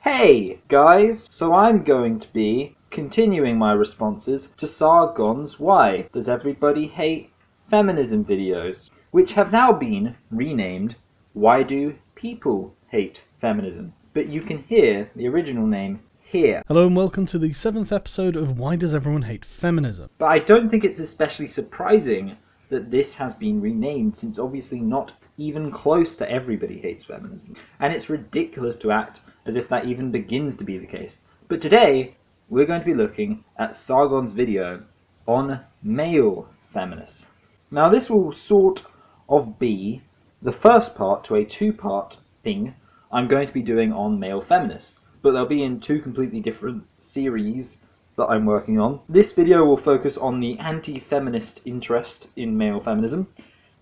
Hey guys, so I'm going to be continuing my responses to Sargon's Why Does Everybody Hate Feminism videos, which have now been renamed Why Do People Hate Feminism? But you can hear the original name here. Hello and welcome to the 7th episode of Why Does Everyone Hate Feminism? But I don't think it's especially surprising that this has been renamed, since obviously not even close to everybody hates feminism. And it's ridiculous to act as if that even begins to be the case. But today, we're going to be looking at Sargon's video on male feminists. Now this will sort of be the first part to a two-part thing I'm going to be doing on male feminists, but they'll be in two completely different series that I'm working on. This video will focus on the anti-feminist interest in male feminism,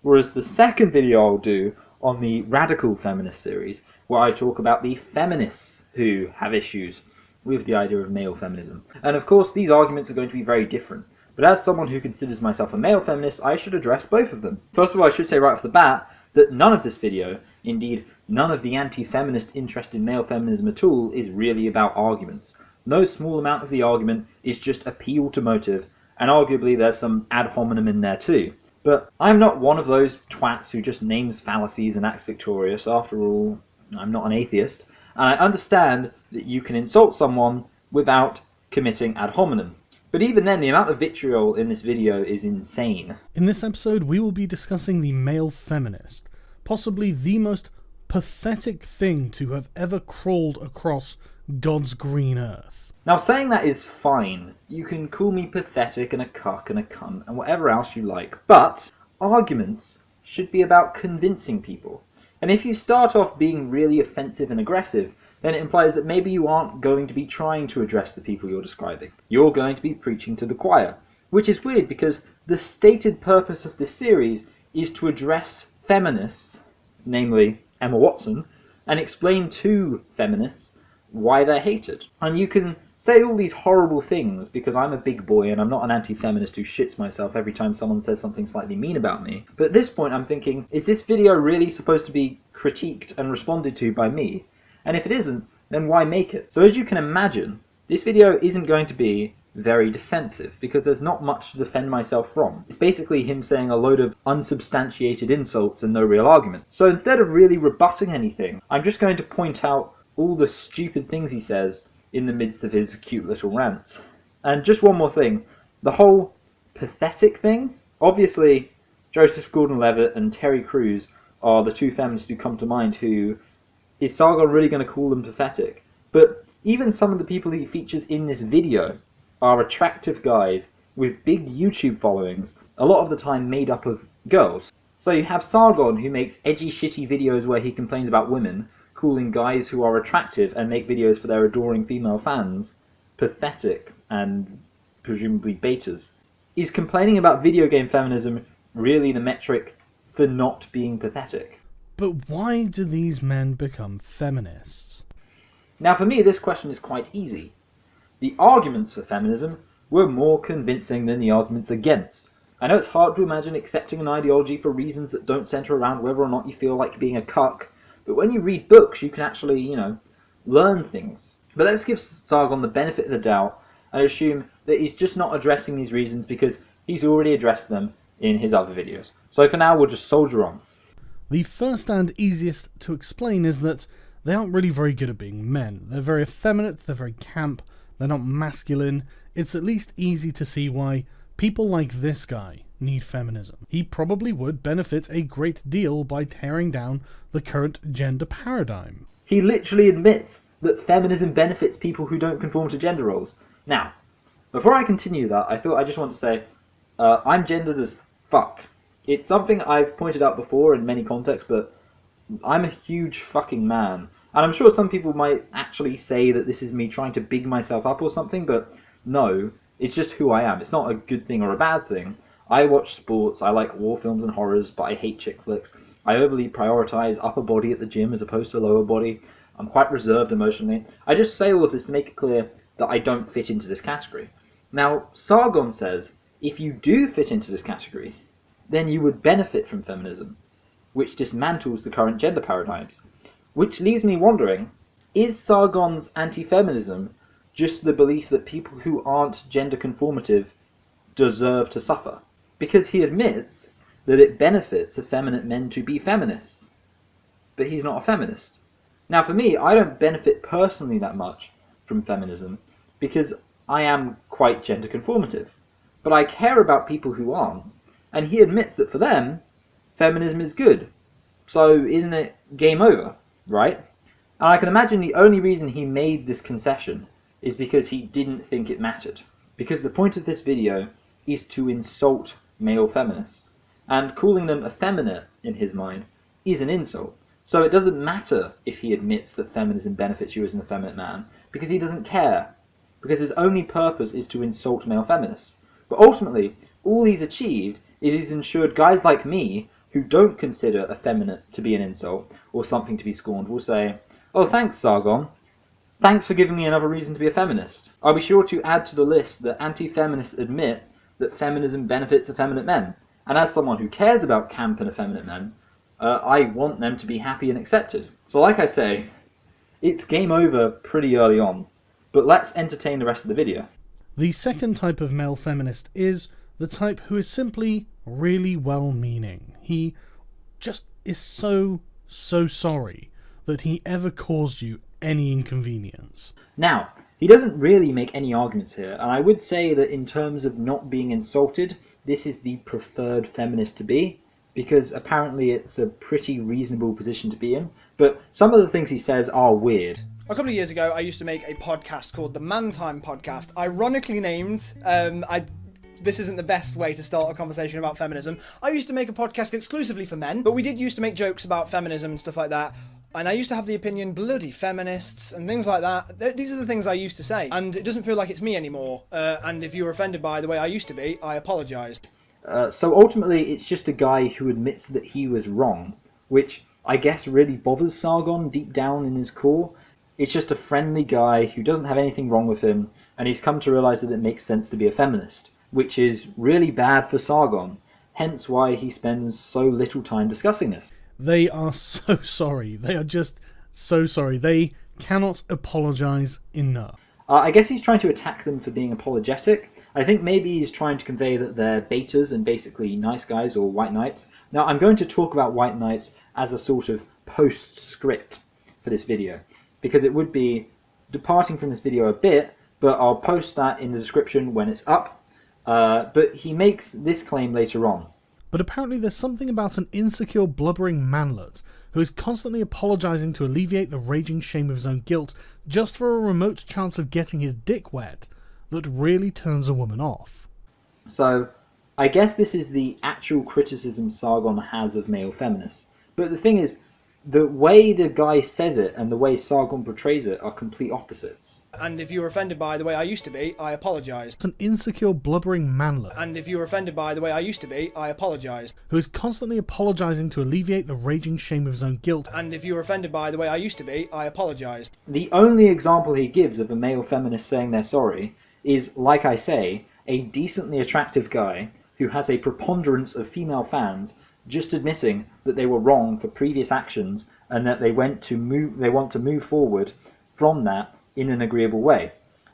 whereas the second video I'll do on the radical feminist series, where I talk about the feminists who have issues with the idea of male feminism. And of course these arguments are going to be very different, but as someone who considers myself a male feminist, I should address both of them. First of all, I should say right off the bat that none of this video, indeed none of the anti-feminist interest in male feminism at all, is really about arguments. No small amount of the argument is just appeal to motive, and arguably there's some ad hominem in there too. But I'm not one of those twats who just names fallacies and acts victorious. After all, I'm not an atheist, and I understand that you can insult someone without committing ad hominem. But even then, the amount of vitriol in this video is insane. In this episode, we will be discussing the male feminist, possibly the most pathetic thing to have ever crawled across God's green earth. Now, saying that is fine. You can call me pathetic and a cuck and a cunt and whatever else you like, but arguments should be about convincing people. And if you start off being really offensive and aggressive, then it implies that maybe you aren't going to be trying to address the people you're describing. You're going to be preaching to the choir, which is weird because the stated purpose of this series is to address feminists, namely Emma Watson, and explain to feminists why they're hated. And you can say all these horrible things because I'm a big boy and I'm not an anti-feminist who shits myself every time someone says something slightly mean about me. But at this point I'm thinking, is this video really supposed to be critiqued and responded to by me? And if it isn't, then why make it? So as you can imagine, this video isn't going to be very defensive because there's not much to defend myself from. It's basically him saying a load of unsubstantiated insults and no real argument. So instead of really rebutting anything, I'm just going to point out all the stupid things he says in the midst of his cute little rants. And just one more thing, the whole pathetic thing, obviously Joseph Gordon-Levitt and Terry Crews are the two feminists who come to mind who, is Sargon really going to call them pathetic? But even some of the people he features in this video are attractive guys with big YouTube followings, a lot of the time made up of girls. So you have Sargon, who makes edgy shitty videos where he complains about women, calling guys who are attractive and make videos for their adoring female fans pathetic and presumably betas. Is complaining about video game feminism really the metric for not being pathetic? But why do these men become feminists? Now for me this question is quite easy. The arguments for feminism were more convincing than the arguments against. I know it's hard to imagine accepting an ideology for reasons that don't centre around whether or not you feel like being a cuck, but when you read books you can actually, learn things. But let's give Sargon the benefit of the doubt and assume that he's just not addressing these reasons because he's already addressed them in his other videos. So for now we'll just soldier on. The first and easiest to explain is that they aren't really very good at being men. They're very effeminate, they're very camp, they're not masculine. It's at least easy to see why people like this guy need feminism. He probably would benefit a great deal by tearing down the current gender paradigm. He literally admits that feminism benefits people who don't conform to gender roles. Now, before I continue that, I thought I just want to say, I'm gendered as fuck. It's something I've pointed out before in many contexts, but I'm a huge fucking man. And I'm sure some people might actually say that this is me trying to big myself up or something, but no, it's just who I am. It's not a good thing or a bad thing. I watch sports, I like war films and horrors, but I hate chick flicks. I overly prioritise upper body at the gym as opposed to lower body. I'm quite reserved emotionally. I just say all of this to make it clear that I don't fit into this category. Now, Sargon says, if you do fit into this category, then you would benefit from feminism, which dismantles the current gender paradigms. Which leaves me wondering, Is Sargon's anti-feminism just the belief that people who aren't gender conformative deserve to suffer? Because he admits that it benefits effeminate men to be feminists, but he's not a feminist. Now for me, I don't benefit personally that much from feminism because I am quite gender conformative, but I care about people who aren't, and he admits that for them, feminism is good. So isn't it game over, right? And I can imagine the only reason he made this concession is because he didn't think it mattered. Because the point of this video is to insult male feminists, and calling them effeminate in his mind is an insult. So it doesn't matter if he admits that feminism benefits you as an effeminate man, because he doesn't care. Because his only purpose is to insult male feminists. But ultimately, all he's achieved is he's ensured guys like me, who don't consider effeminate to be an insult or something to be scorned, will say, "Oh, thanks, Sargon. Thanks for giving me another reason to be a feminist." I'll be sure to add to the list that anti-feminists admit that feminism benefits effeminate men. And as someone who cares about camp and effeminate men, I want them to be happy and accepted. So like I say, it's game over pretty early on. But let's entertain the rest of the video. The second type of male feminist is the type who is simply really well-meaning. He just is so sorry that he ever caused you any inconvenience. Now, he doesn't really make any arguments here, and I would say that in terms of not being insulted, this is the preferred feminist to be, because apparently it's a pretty reasonable position to be in. But some of the things he says are weird. A couple of years ago, I used to make a podcast called the Man Time Podcast, ironically named. This isn't the best way to start a conversation about feminism. I used to make a podcast exclusively for men, but we did used to make jokes about feminism and stuff like that. And I used to have the opinion, bloody feminists, and things like that. These are the things I used to say. And it doesn't feel like it's me anymore. And if you were offended by the way I used to be, I apologise. So ultimately, it's just a guy who admits that he was wrong, which I guess really bothers Sargon deep down in his core. It's just a friendly guy who doesn't have anything wrong with him, and he's come to realise that it makes sense to be a feminist, which is really bad for Sargon, hence why he spends so little time discussing this. They are so sorry. They are just so sorry. They cannot apologise enough. I guess he's trying to attack them for being apologetic. I think maybe he's trying to convey that they're betas and basically nice guys or white knights. Now, I'm going to talk about white knights as a sort of postscript for this video, because it would be departing from this video a bit, but I'll post that in the description when it's up. But he makes this claim later on. But apparently there's something about an insecure, blubbering manlet who is constantly apologising to alleviate the raging shame of his own guilt just for a remote chance of getting his dick wet that really turns a woman off. So, I guess this is the actual criticism Sargon has of male feminists. But the thing is, the way the guy says it and the way Sargon portrays it are complete opposites. And if you were offended by the way I used to be, I apologise. An insecure, blubbering manlet. And if you were offended by the way I used to be, I apologise. Who is constantly apologising to alleviate the raging shame of his own guilt. And if you were offended by the way I used to be, I apologise. The only example he gives of a male feminist saying they're sorry is, like I say, a decently attractive guy who has a preponderance of female fans just admitting that they were wrong for previous actions and that they want to move forward from that in an agreeable way.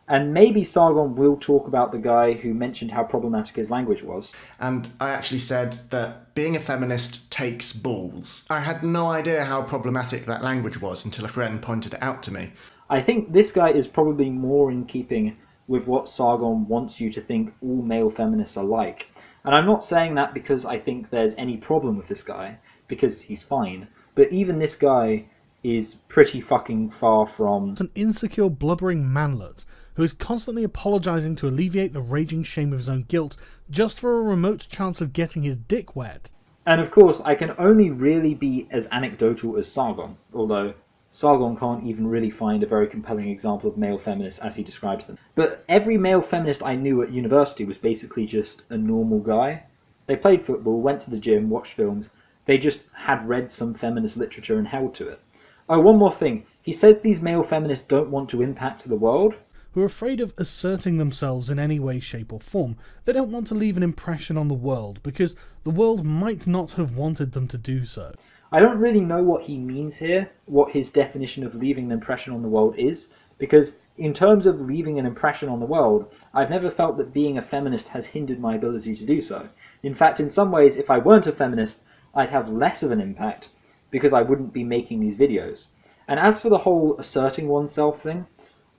And maybe Sargon will talk about the guy who mentioned how problematic his language was. And I actually said that being a feminist takes balls. I had no idea how problematic that language was until a friend pointed it out to me. I think this guy is probably more in keeping with what Sargon wants you to think all male feminists are like. And I'm not saying that because I think there's any problem with this guy, because he's fine. But even this guy is pretty fucking far from... An insecure, blubbering manlet who is constantly apologising to alleviate the raging shame of his own guilt just for a remote chance of getting his dick wet. And of course, I can only really be as anecdotal as Sargon, although Sargon can't even really find a very compelling example of male feminists as he describes them. But every male feminist I knew at university was basically just a normal guy. They played football, went to the gym, watched films. They just had read some feminist literature and held to it. Oh, one more thing. He says these male feminists don't want to impact the world. Who are afraid of asserting themselves in any way, shape or form. They don't want to leave an impression on the world because the world might not have wanted them to do so. I don't really know what he means here, what his definition of leaving an impression on the world is, because in terms of leaving an impression on the world, I've never felt that being a feminist has hindered my ability to do so. In fact, in some ways, if I weren't a feminist, I'd have less of an impact, because I wouldn't be making these videos. And as for the whole asserting oneself thing,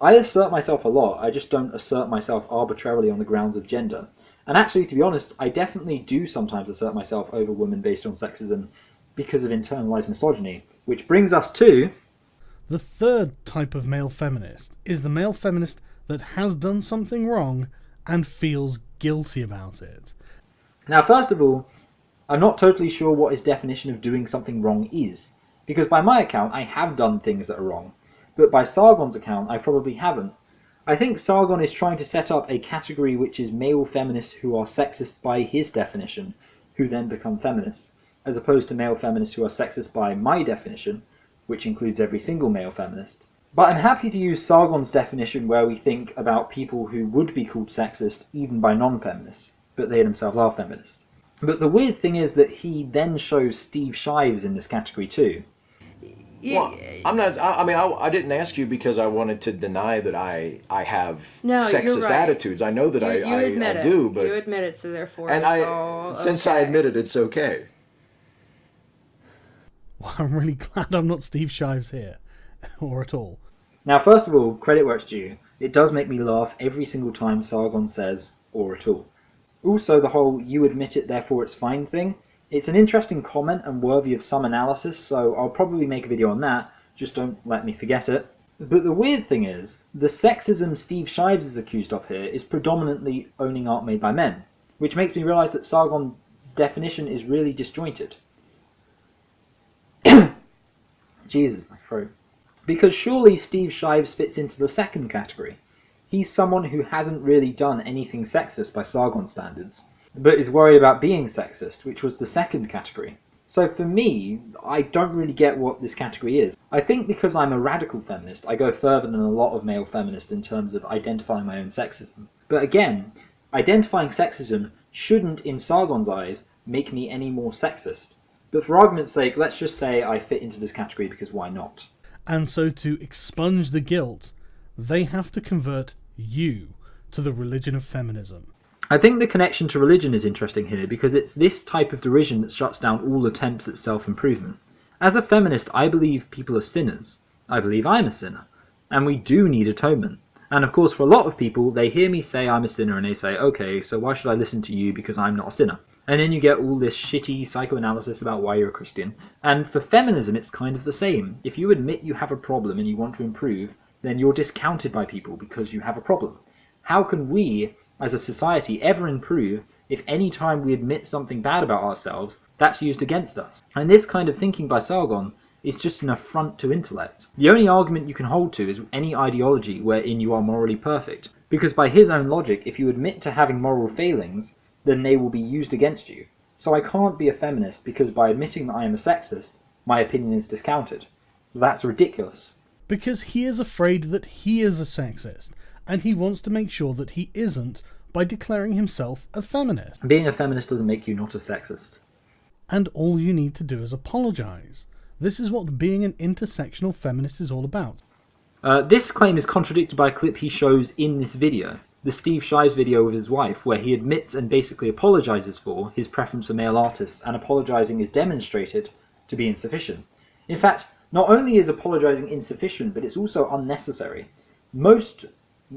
I assert myself a lot, I just don't assert myself arbitrarily on the grounds of gender. And actually, to be honest, I definitely do sometimes assert myself over women based on sexism because of internalized misogyny, which brings us to... The third type of male feminist is the male feminist that has done something wrong and feels guilty about it. Now, first of all, I'm not totally sure what his definition of doing something wrong is, because by my account, I have done things that are wrong, but by Sargon's account, I probably haven't. I think Sargon is trying to set up a category which is male feminists who are sexist by his definition, who then become feminists, as opposed to male feminists who are sexist by my definition, which includes every single male feminist. But I'm happy to use Sargon's definition where we think about people who would be called sexist even by non-feminists, but they themselves are feminists. But the weird thing is that he then shows Steve Shives in this category too. Well, I'm not. I didn't ask you because I wanted to deny that I have sexist you're right. attitudes. I know that I do, but you admit it, so therefore. And since I admit it, it's okay. Well, I'm really glad I'm not Steve Shives here, or at all. Now, first of all, credit where it's due. It does make me laugh every single time Sargon says, or at all. Also, the whole you admit it, therefore it's fine thing. It's an interesting comment and worthy of some analysis, so I'll probably make a video on that, just don't let me forget it. But the weird thing is, the sexism Steve Shives is accused of here is predominantly owning art made by men, which makes me realise that Sargon's definition is really disjointed. Jesus, my throat. Because surely Steve Shives fits into the second category. He's someone who hasn't really done anything sexist by Sargon standards, but is worried about being sexist, which was the second category. So for me, I don't really get what this category is. I think because I'm a radical feminist, I go further than a lot of male feminists in terms of identifying my own sexism. But again, identifying sexism shouldn't, in Sargon's eyes, make me any more sexist. But for argument's sake, let's just say I fit into this category because why not? And so to expunge the guilt, they have to convert you to the religion of feminism. I think the connection to religion is interesting here because it's this type of derision that shuts down all attempts at self-improvement. As a feminist, I believe people are sinners. I believe I'm a sinner. And we do need atonement. And of course, for a lot of people, they hear me say I'm a sinner and they say, okay, so why should I listen to you because I'm not a sinner? And then you get all this shitty psychoanalysis about why you're a Christian. And for feminism, it's kind of the same. If you admit you have a problem and you want to improve, then you're discounted by people because you have a problem. How can we, as a society, ever improve if any time we admit something bad about ourselves, that's used against us? And this kind of thinking by Sargon is just an affront to intellect. The only argument you can hold to is any ideology wherein you are morally perfect. Because by his own logic, if you admit to having moral failings, then they will be used against you. So I can't be a feminist because by admitting that I am a sexist, my opinion is discounted. That's ridiculous. Because he is afraid that he is a sexist, and he wants to make sure that he isn't by declaring himself a feminist. Being a feminist doesn't make you not a sexist. And all you need to do is apologise. This is what being an intersectional feminist is all about. This claim is contradicted by a clip he shows in this video, the Steve Shives video with his wife, where he admits and basically apologises for his preference for male artists, and apologising is demonstrated to be insufficient. In fact, not only is apologising insufficient, but it's also unnecessary. Most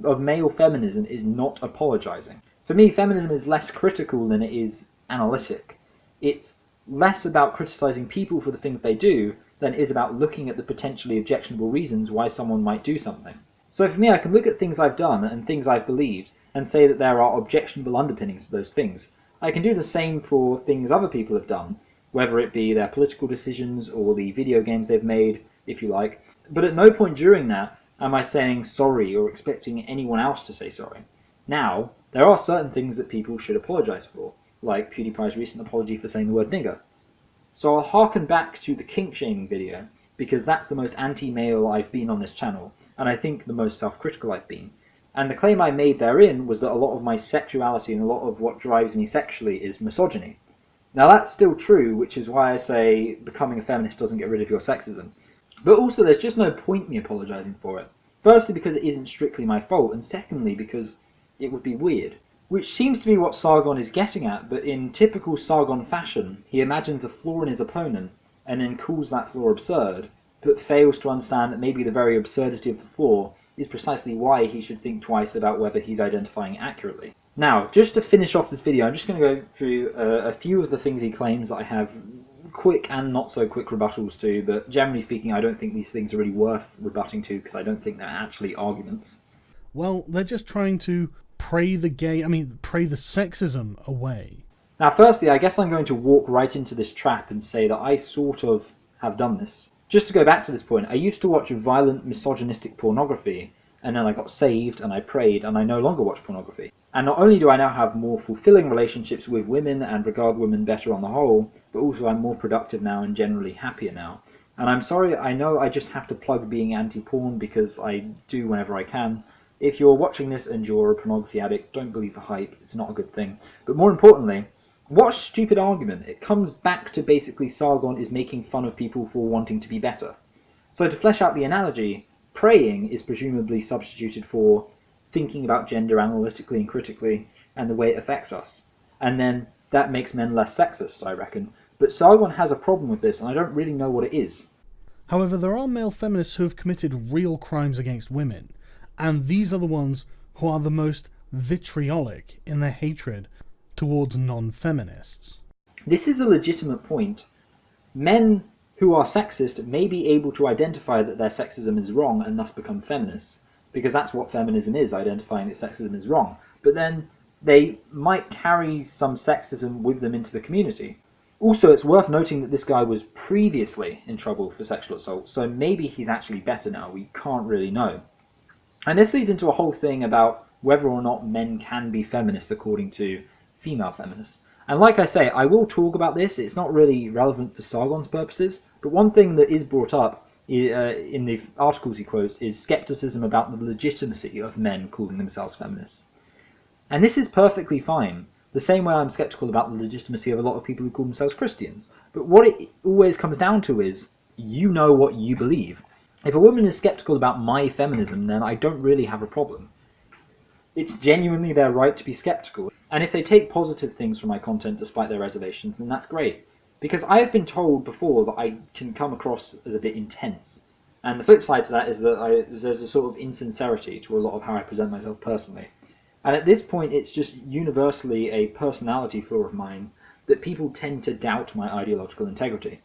of male feminism is not apologising. For me, feminism is less critical than it is analytic. It's less about criticising people for the things they do than it is about looking at the potentially objectionable reasons why someone might do something. So for me, I can look at things I've done and things I've believed and say that there are objectionable underpinnings to those things. I can do the same for things other people have done, whether it be their political decisions or the video games they've made, if you like. But at no point during that am I saying sorry or expecting anyone else to say sorry. Now, there are certain things that people should apologise for, like PewDiePie's recent apology for saying the word nigger. So I'll harken back to the kink shaming video, because that's the most anti-male I've been on this channel, and I think the most self-critical I've been. And the claim I made therein was that a lot of my sexuality and a lot of what drives me sexually is misogyny. Now that's still true, which is why I say becoming a feminist doesn't get rid of your sexism. But also there's just no point me apologising for it. Firstly because it isn't strictly my fault, and secondly because it would be weird. Which seems to be what Sargon is getting at, but in typical Sargon fashion, he imagines a flaw in his opponent and then calls that flaw absurd, but fails to understand that maybe the very absurdity of the flaw is precisely why he should think twice about whether he's identifying accurately. Now, just to finish off this video, I'm just going to go through a few of the things he claims that I have quick and not so quick rebuttals to, but generally speaking I don't think these things are really worth rebutting to because I don't think they're actually arguments. Well, they're just trying to pray the sexism away. Now firstly, I guess I'm going to walk right into this trap and say that I sort of have done this. Just to go back to this point, I used to watch violent misogynistic pornography, and then I got saved and I prayed and I no longer watch pornography. And not only do I now have more fulfilling relationships with women and regard women better on the whole, but also I'm more productive now and generally happier now. And I'm sorry, I know I just have to plug being anti-porn because I do whenever I can. If you're watching this and you're a pornography addict, don't believe the hype, it's not a good thing. But more importantly, what a stupid argument. It comes back to basically Sargon is making fun of people for wanting to be better. So to flesh out the analogy, praying is presumably substituted for thinking about gender analytically and critically and the way it affects us. And then that makes men less sexist, I reckon. But Sargon has a problem with this and I don't really know what it is. However, there are male feminists who have committed real crimes against women, and these are the ones who are the most vitriolic in their hatred towards non-feminists. This is a legitimate point. Men who are sexist may be able to identify that their sexism is wrong and thus become feminists, because that's what feminism is, identifying that sexism is wrong. But then they might carry some sexism with them into the community. Also, it's worth noting that this guy was previously in trouble for sexual assault, so maybe he's actually better now, we can't really know. And this leads into a whole thing about whether or not men can be feminists according to female feminists. And like I say, I will talk about this, it's not really relevant for Sargon's purposes, but one thing that is brought up in the articles he quotes is skepticism about the legitimacy of men calling themselves feminists. And this is perfectly fine, the same way I'm skeptical about the legitimacy of a lot of people who call themselves Christians. But what it always comes down to is, you know what you believe. If a woman is skeptical about my feminism, then I don't really have a problem. It's genuinely their right to be skeptical. And if they take positive things from my content despite their reservations, then that's great. Because I have been told before that I can come across as a bit intense. And the flip side to that is that there's a sort of insincerity to a lot of how I present myself personally. And at this point, it's just universally a personality flaw of mine that people tend to doubt my ideological integrity.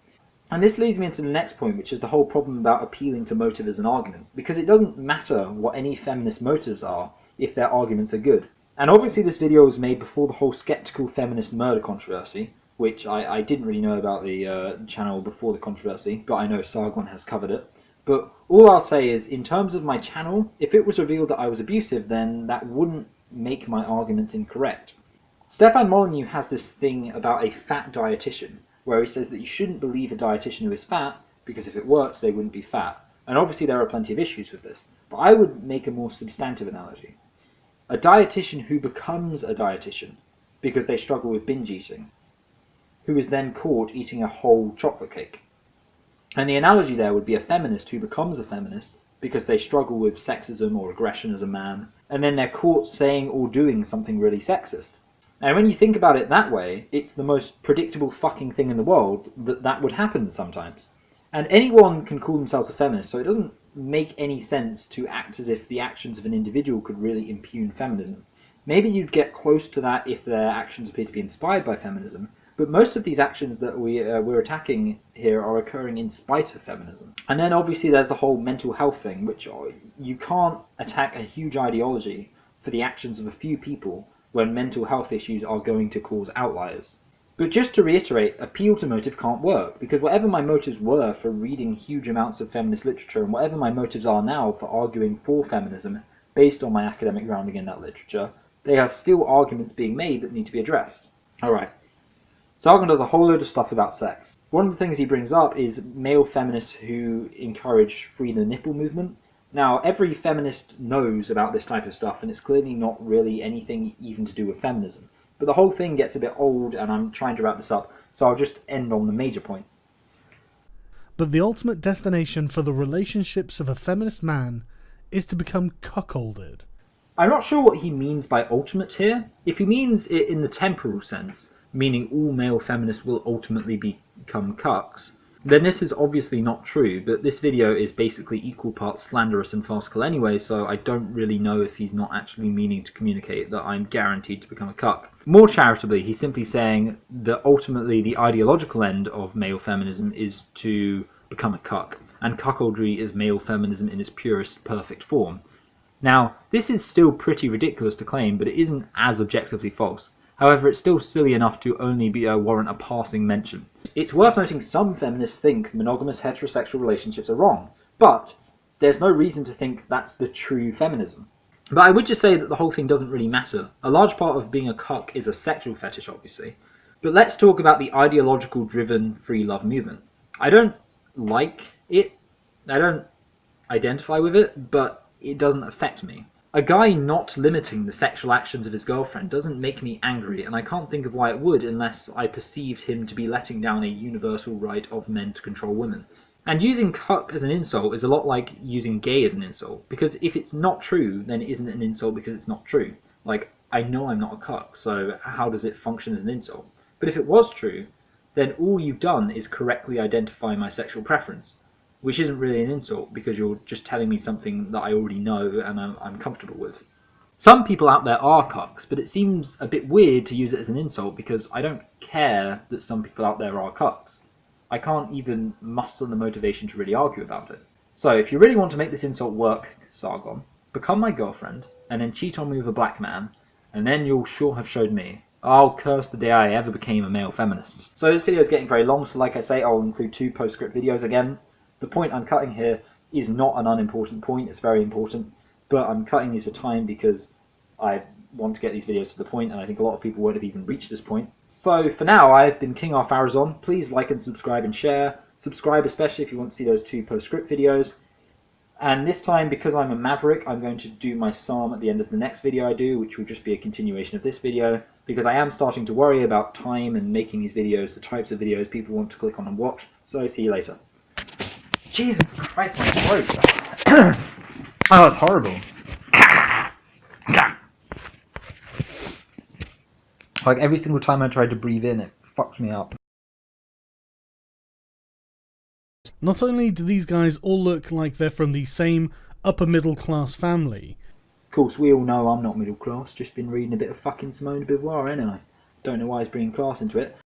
And this leads me into the next point, which is the whole problem about appealing to motive as an argument. Because it doesn't matter what any feminist motives are if their arguments are good. And obviously this video was made before the whole skeptical feminist murder controversy, which I didn't really know about the channel before the controversy, but I know Sargon has covered it. But all I'll say is, in terms of my channel, if it was revealed that I was abusive, then that wouldn't make my arguments incorrect. Stefan Molyneux has this thing about a fat dietitian, where he says that you shouldn't believe a dietitian who is fat, because if it works, they wouldn't be fat. And obviously there are plenty of issues with this, but I would make a more substantive analogy. A dietitian who becomes a dietitian because they struggle with binge eating, who is then caught eating a whole chocolate cake. And the analogy there would be a feminist who becomes a feminist because they struggle with sexism or aggression as a man, and then they're caught saying or doing something really sexist. And when you think about it that way, it's the most predictable fucking thing in the world that that would happen sometimes. And anyone can call themselves a feminist, so it doesn't make any sense to act as if the actions of an individual could really impugn feminism. Maybe you'd get close to that if their actions appear to be inspired by feminism, but most of these actions that we're attacking here are occurring in spite of feminism. And then obviously there's the whole mental health thing, which you can't attack a huge ideology for the actions of a few people when mental health issues are going to cause outliers. But just to reiterate, appeal to motive can't work, because whatever my motives were for reading huge amounts of feminist literature, and whatever my motives are now for arguing for feminism based on my academic grounding in that literature, they are still arguments being made that need to be addressed. Alright. Sargon does a whole load of stuff about sex. One of the things he brings up is male feminists who encourage free the nipple movement. Now, every feminist knows about this type of stuff, and it's clearly not really anything even to do with feminism. But the whole thing gets a bit old, and I'm trying to wrap this up, so I'll just end on the major point. But the ultimate destination for the relationships of a feminist man is to become cuckolded. I'm not sure what he means by ultimate here. If he means it in the temporal sense, meaning all male feminists will ultimately become cucks, then this is obviously not true, but this video is basically equal parts slanderous and farcical anyway, so I don't really know if he's not actually meaning to communicate that I'm guaranteed to become a cuck. More charitably, he's simply saying that ultimately the ideological end of male feminism is to become a cuck, and cuckoldry is male feminism in its purest, perfect form. Now, this is still pretty ridiculous to claim, but it isn't as objectively false. However, it's still silly enough to only warrant a passing mention. It's worth noting some feminists think monogamous heterosexual relationships are wrong, but there's no reason to think that's the true feminism. But I would just say that the whole thing doesn't really matter. A large part of being a cuck is a sexual fetish, obviously. But let's talk about the ideological driven free love movement. I don't like it, I don't identify with it, but it doesn't affect me. A guy not limiting the sexual actions of his girlfriend doesn't make me angry, and I can't think of why it would unless I perceived him to be letting down a universal right of men to control women. And using cuck as an insult is a lot like using gay as an insult, because if it's not true, then it isn't an insult because it's not true. Like, I know I'm not a cuck, so how does it function as an insult? But if it was true, then all you've done is correctly identify my sexual preference, which isn't really an insult because you're just telling me something that I already know and I'm comfortable with. Some people out there are cucks, but it seems a bit weird to use it as an insult because I don't care that some people out there are cucks. I can't even muster the motivation to really argue about it. So if you really want to make this insult work, Sargon, become my girlfriend and then cheat on me with a black man, and then you'll sure have showed me. I'll curse the day I ever became a male feminist. So this video is getting very long, so like I say, I'll include 2 postscript videos again. The point I'm cutting here is not an unimportant point, it's very important, but I'm cutting these for time because I want to get these videos to the point, and I think a lot of people won't have even reached this point. So for now, I've been King R Farazon. Please like and subscribe and share. Subscribe especially if you want to see those 2 postscript videos. And this time, because I'm a maverick, I'm going to do my psalm at the end of the next video I do, which will just be a continuation of this video, because I am starting to worry about time and making these videos the types of videos people want to click on and watch. So see you later. Jesus Christ, my throat. Oh, it's horrible. Like every single time I tried to breathe in, it fucked me up. Not only do these guys all look like they're from the same upper middle class family. Of course, we all know I'm not middle class, just been reading a bit of fucking Simone de Beauvoir, ain't I? Don't know why he's bringing class into it.